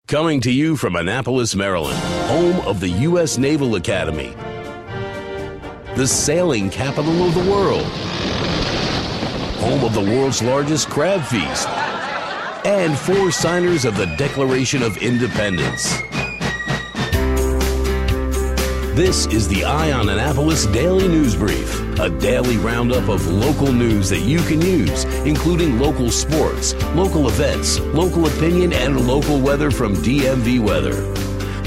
Coming to you from Annapolis, Maryland, home of the U.S. Naval Academy, the sailing capital of the world, home of the world's largest crab feast, and 4 signers of the Declaration of Independence. This is the On Annapolis Daily News Brief, a daily roundup of local news that you can use, including local sports, local events, local opinion, and local weather from DMV Weather.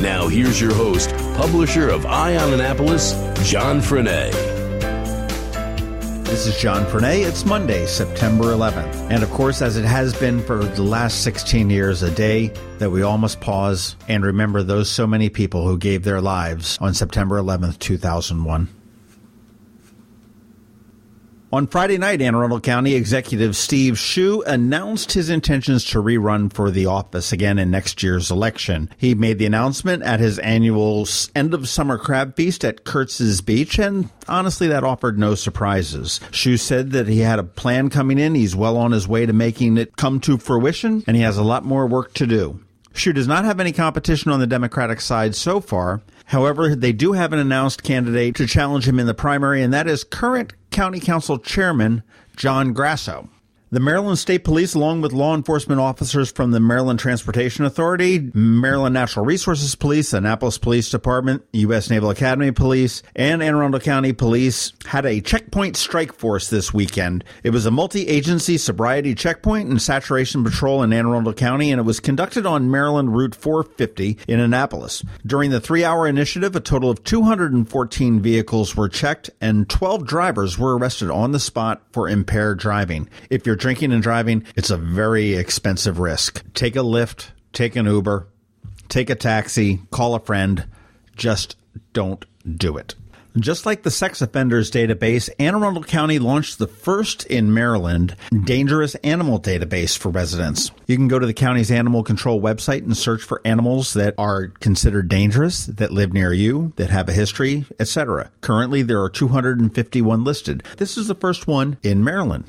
Now here's your host, publisher of On Annapolis, John Frenaye. This is John Frenaye. It's Monday, September 11th. And of course, as it has been for the last 16 years, a day that we all must pause and remember those so many people who gave their lives on September 11th, 2001. On Friday night, Anne Arundel County Executive Steve Hsu announced his intentions to rerun for the office again in next year's election. He made the announcement at his annual end-of-summer crab feast at Kurtz's Beach, and honestly, that offered no surprises. Hsu said that he had a plan coming in. He's well on his way to making it come to fruition, and he has a lot more work to do. Hsu does not have any competition on the Democratic side so far. However, they do have an announced candidate to challenge him in the primary, and that is current County Council Chairman John Grasso. The Maryland State Police, along with law enforcement officers from the Maryland Transportation Authority, Maryland Natural Resources Police, Annapolis Police Department, U.S. Naval Academy Police, and Anne Arundel County Police had a checkpoint strike force this weekend. It was a multi-agency sobriety checkpoint and saturation patrol in Anne Arundel County, and it was conducted on Maryland Route 450 in Annapolis. During the 3-hour initiative, a total of 214 vehicles were checked, and 12 drivers were arrested on the spot for impaired driving. If you're drinking and driving, it's a very expensive risk. Take a Lyft, take an Uber, take a taxi, call a friend. Just don't do it. Just like the sex offenders database, Anne Arundel County launched the first in Maryland dangerous animal database for residents. You can go to the county's animal control website and search for animals that are considered dangerous, that live near you, that have a history, etc. Currently, there are 251 listed. This is the first one in Maryland.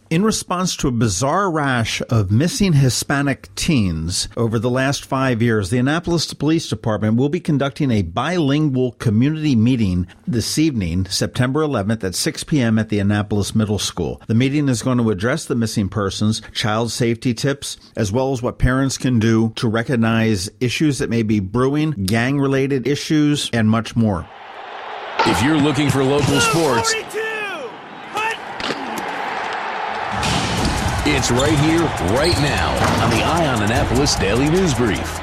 In response to a bizarre rash of missing Hispanic teens over the last 5 years, the Annapolis Police Department will be conducting a bilingual community meeting this evening, September 11th at 6 p.m. at the Annapolis Middle School. The meeting is going to address the missing persons, child safety tips, as well as what parents can do to recognize issues that may be brewing, gang-related issues, and much more. If you're looking for local sports, it's right here, right now on the On Annapolis Daily News Brief.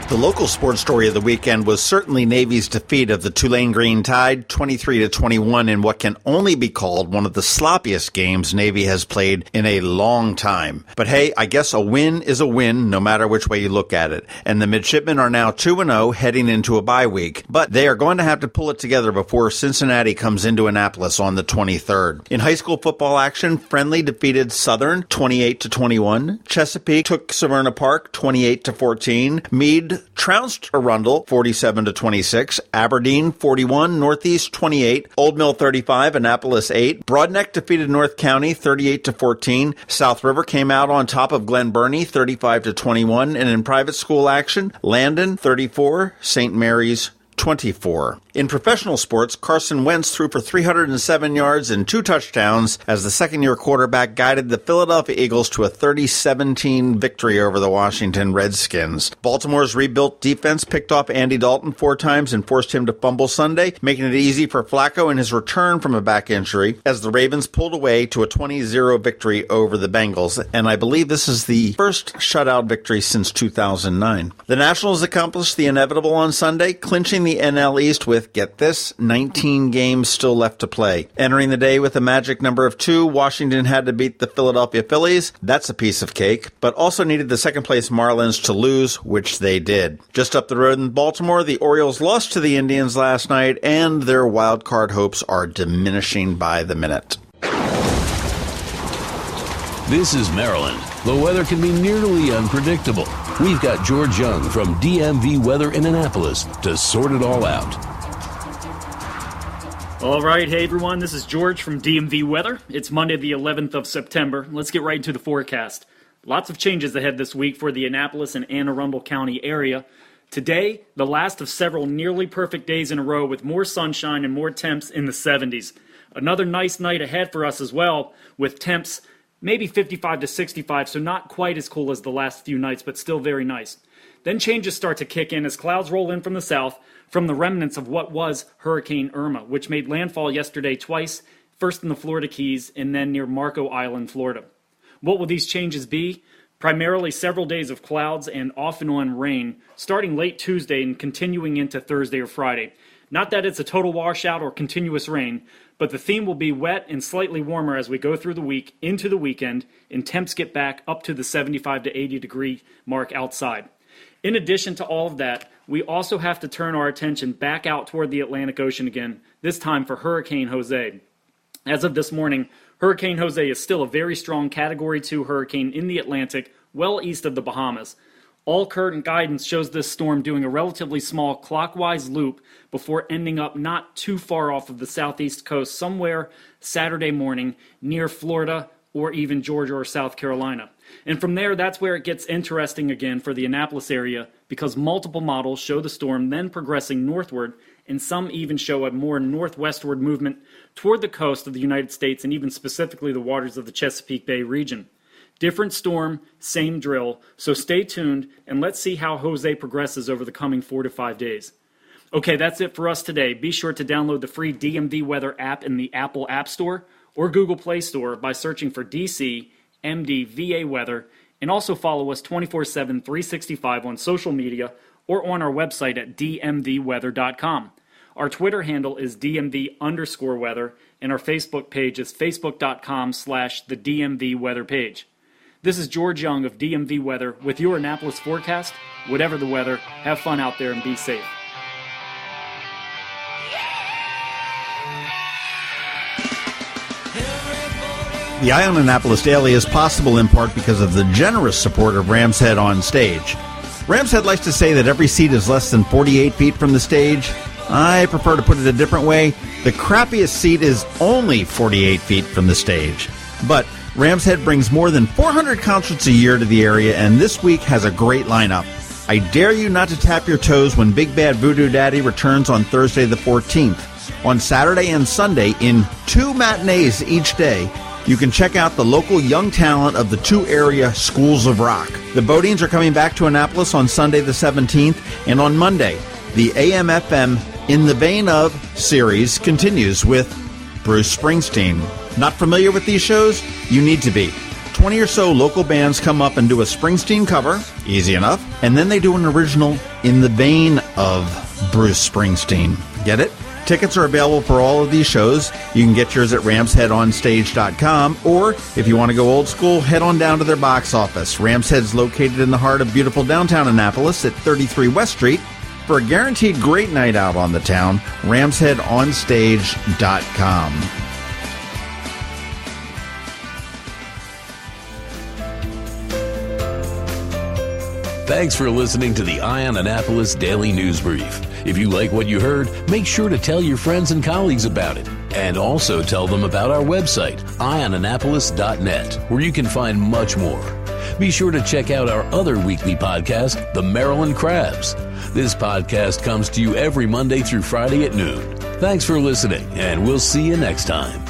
The local sports story of the weekend was certainly Navy's defeat of the Tulane Green Tide, 23-21, in what can only be called one of the sloppiest games Navy has played in a long time. But hey, I guess a win is a win, no matter which way you look at it. And the midshipmen are now 2-0 heading into a bye week. But they are going to have to pull it together before Cincinnati comes into Annapolis on the 23rd. In high school football action, Friendly defeated Southern 28-21. Chesapeake took Severna Park 28-14. Meade trounced Arundel 47-26, Aberdeen 41, Northeast 28, Old Mill 35, Annapolis 8, Broadneck defeated North County 38-14, South River came out on top of Glen Burnie 35-21, and in private school action, Landon 34, St. Mary's 24. In professional sports, Carson Wentz threw for 307 yards and 2 touchdowns as the second-year quarterback guided the Philadelphia Eagles to a 30-17 victory over the Washington Redskins. Baltimore's rebuilt defense picked off Andy Dalton 4 times and forced him to fumble Sunday, making it easy for Flacco in his return from a back injury as the Ravens pulled away to a 20-0 victory over the Bengals, and I believe this is the first shutout victory since 2009. The Nationals accomplished the inevitable on Sunday, clinching the NL East with, get this, 19 games still left to play. Entering the day with a magic number of 2, Washington had to beat the Philadelphia Phillies. That's a piece of cake, but also needed the second-place Marlins to lose, which they did. Just up the road in Baltimore, the Orioles lost to the Indians last night, and their wild card hopes are diminishing by the minute. This is Maryland. The weather can be nearly unpredictable. We've got George Young from DMV Weather in Annapolis to sort it all out. All right, hey everyone, this is George from DMV Weather. It's Monday the 11th of September. Let's get right into the forecast. Lots of changes ahead this week for the Annapolis and Anne Arundel County area. Today, the last of several nearly perfect days in a row with more sunshine and more temps in the 70s. Another nice night ahead for us as well, with temps maybe 55 to 65, so not quite as cool as the last few nights, but still very nice. Then changes start to kick in as clouds roll in from the south from the remnants of what was Hurricane Irma, which made landfall yesterday twice, first in the Florida Keys and then near Marco Island, Florida. What will these changes be? Primarily several days of clouds and off and on rain, starting late Tuesday and continuing into Thursday or Friday. Not that it's a total washout or continuous rain, but the theme will be wet and slightly warmer as we go through the week into the weekend, and temps get back up to the 75 to 80 degree mark outside. In addition to all of that, we also have to turn our attention back out toward the Atlantic Ocean again, this time for Hurricane Jose. As of this morning, Hurricane Jose is still a very strong Category 2 hurricane in the Atlantic, well east of the Bahamas. All current guidance shows this storm doing a relatively small clockwise loop before ending up not too far off of the southeast coast somewhere Saturday morning near Florida or even Georgia or South Carolina. And from there, that's where it gets interesting again for the Annapolis area because multiple models show the storm then progressing northward, and some even show a more northwestward movement toward the coast of the United States and even specifically the waters of the Chesapeake Bay region. Different storm, same drill, so stay tuned and let's see how Jose progresses over the coming 4 to 5 days. Okay, that's it for us today. Be sure to download the free DMV Weather app in the Apple App Store or Google Play Store by searching for DC MDVA Weather, and also follow us 24/7, 365 on social media or on our website at dmvweather.com. Our Twitter handle is DMV_weather, and our Facebook page is facebook.com/the DMV Weather page. This is George Young of DMV Weather with your Annapolis forecast. Whatever the weather, have fun out there and be safe. The Eye on Annapolis Daily is possible in part because of the generous support of Rams Head On Stage. Rams Head likes to say that every seat is less than 48 feet from the stage. I prefer to put it a different way. The crappiest seat is only 48 feet from the stage. But Rams Head brings more than 400 concerts a year to the area, and this week has a great lineup. I dare you not to tap your toes when Big Bad Voodoo Daddy returns on Thursday the 14th. On Saturday and Sunday, in 2 matinees each day, you can check out the local young talent of the 2 area schools of rock. The Bodines are coming back to Annapolis on Sunday the 17th, and on Monday, the AM/FM In the Vein Of series continues with Bruce Springsteen. Not familiar with these shows? You need to be. 20 or so local bands come up and do a Springsteen cover, easy enough, and then they do an original in the vein of Bruce Springsteen. Get it? Tickets are available for all of these shows. You can get yours at ramsheadonstage.com, or if you want to go old school, head on down to their box office. Rams Head's located in the heart of beautiful downtown Annapolis at 33 West Street. For a guaranteed great night out on the town, ramsheadonstage.com. Thanks for listening to the Eye on Annapolis Daily News Brief. If you like what you heard, make sure to tell your friends and colleagues about it. And also tell them about our website, eyeonannapolis.net, where you can find much more. Be sure to check out our other weekly podcast, The Maryland Crabs. This podcast comes to you every Monday through Friday at noon. Thanks for listening, and we'll see you next time.